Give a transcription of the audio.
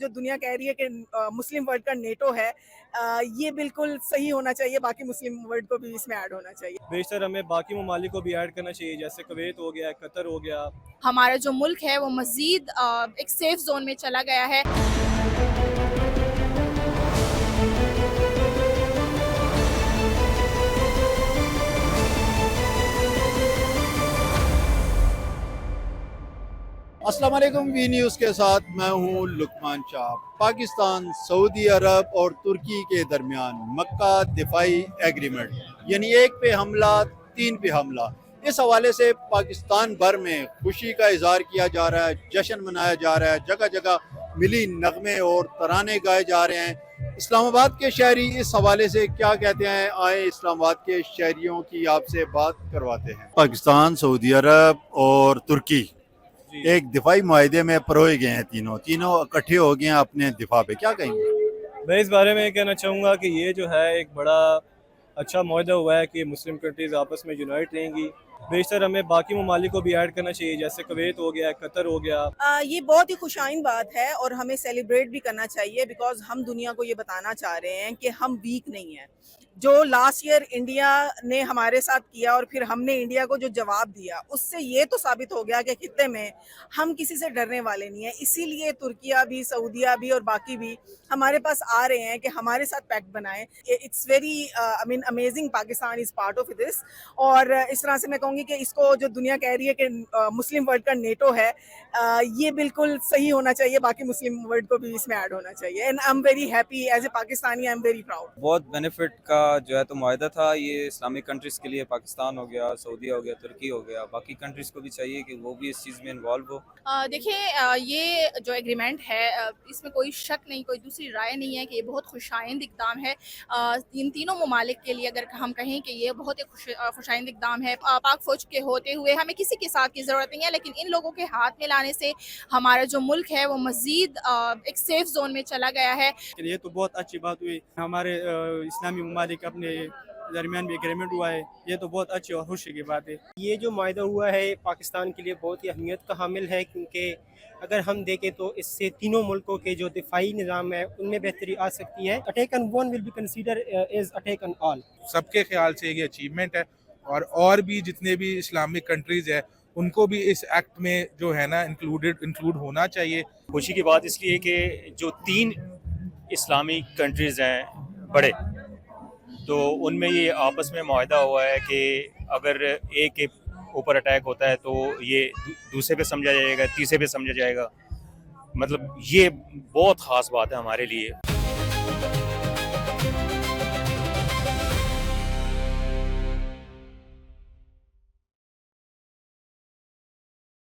جو دنیا کہہ رہی ہے کہ مسلم ورلڈ کا نیٹو ہے، یہ بالکل صحیح ہونا چاہیے، باقی مسلم ورلڈ کو بھی اس میں ایڈ ہونا چاہیے۔ بیشتر ہمیں باقی ممالک کو بھی ایڈ کرنا چاہیے، جیسے کویت ہو گیا، قطر ہو گیا۔ ہمارا جو ملک ہے وہ مزید ایک سیف زون میں چلا گیا ہے۔ السلام علیکم، وی نیوز کے ساتھ میں ہوں لقمان شاہ۔ پاکستان، سعودی عرب اور ترکی کے درمیان مکہ دفاعی ایگریمنٹ، یعنی ایک پہ حملہ 3 پہ حملہ، اس حوالے سے پاکستان بھر میں خوشی کا اظہار کیا جا رہا ہے، جشن منایا جا رہا ہے، جگہ جگہ ملی نغمے اور ترانے گائے جا رہے ہیں۔ اسلام آباد کے شہری اس حوالے سے کیا کہتے ہیں، آئے اسلام آباد کے شہریوں کی آپ سے بات کرواتے ہیں۔ پاکستان، سعودی عرب اور ترکی ایک دفاعی معاہدے میں پروئے گئے ہیں، تینوں اکٹھے ہو گئے ہیں اپنے دفاع پہ، کیا کہیں گے؟ میں اس بارے میں یہ کہنا چاہوں گا کہ یہ جو ہے ایک بڑا اچھا معاہدہ ہوا ہے کہ مسلم کنٹریز آپس میں یونائٹ رہیں گی۔ بیشتر ہمیں باقی ممالک کو بھی ایڈ کرنا چاہیے، جیسے کویت ہو گیا، قطر ہو گیا۔ یہ بہت ہی خوش آئند بات ہے اور ہمیں سیلیبریٹ بھی کرنا چاہیے، بیکاز ہم دنیا کو یہ بتانا چاہ رہے ہیں کہ ہم ویک نہیں ہیں۔ جو لاسٹ ایئر انڈیا نے ہمارے ساتھ کیا اور پھر ہم نے انڈیا کو جو جواب دیا، اس سے یہ تو ثابت ہو گیا کہ خطے میں ہم کسی سے ڈرنے والے نہیں ہیں۔ اسی لیے ترکیہ بھی، سعودیہ بھی اور باقی بھی ہمارے پاس آ رہے ہیں کہ ہمارے ساتھ پیکٹ بنائیں۔ It's very amazing, Pakistan is part of this. اور اس طرح سے میں کہوں گی کہ اس کو جو دنیا کہہ رہی ہے کہ مسلم ورلڈ کا نیٹو ہے، یہ بالکل صحیح ہونا چاہیے، باقی مسلم ورلڈ کو بھی اس میں ایڈ ہونا چاہیے۔ And I am very happy as a Pakistani, I am very proud. بہت بینیفٹ کا جو ہے تو معاہدہ تھا یہ اسلامک کنٹریز کے لیے، پاکستان ہو گیا، سعودیہ ہو گیا، ترکی ہو گیا، باقی کنٹریز کو بھی چاہیے کہ وہ بھی اس چیز میں انوالو ہو۔ دیکھیں، یہ جو ایگریمنٹ ہے اس میں کوئی شک نہیں، کوئی دوسری رائے نہیں ہے کہ یہ بہت خوش آئند اقدام ہے ان تینوں ممالک کے لیے۔ اگر ہم کہیں کہ یہ بہت ایک خوش آئند اقدام ہے، پاک فوج کے ہوتے ہوئے ہمیں کسی کے ساتھ کی ضرورت نہیں ہے، لیکن ان لوگوں کے ہاتھ میں لانے سے ہمارا جو ملک ہے وہ مزید ایک سیف زون میں چلا گیا ہے۔ یہ تو بہت اچھی بات ہوئی، ہمارے اسلامی ممالک اپنے درمیان بھی ایگریمنٹ ہوا ہے، یہ تو بہت اچھی اور خوشی کی بات ہے۔ یہ جو معاہدہ ہوا ہے پاکستان کے لیے بہت ہی اہمیت کا حامل ہے، کیونکہ اگر ہم دیکھیں تو اس سے تینوں ملکوں کے جو دفاعی نظام ہے ان میں بہتری آ سکتی ہے۔ Attack on one will be consider as attack on all. سب کے خیال سے یہ اچیومنٹ ہے، اور بھی جتنے بھی اسلامک کنٹریز ہیں ان کو بھی اس ایکٹ میں جو ہے نا انکلوڈ ہونا چاہیے۔ خوشی کی بات اس لیے کہ جو 3 اسلامی کنٹریز ہیں بڑے، تو ان میں یہ آپس میں معاہدہ ہوا ہے کہ اگر ایک کے اوپر اٹیک ہوتا ہے تو یہ دوسرے پہ سمجھا جائے گا، تیسرے پہ سمجھا جائے گا۔ مطلب یہ بہت خاص بات ہے ہمارے لیے۔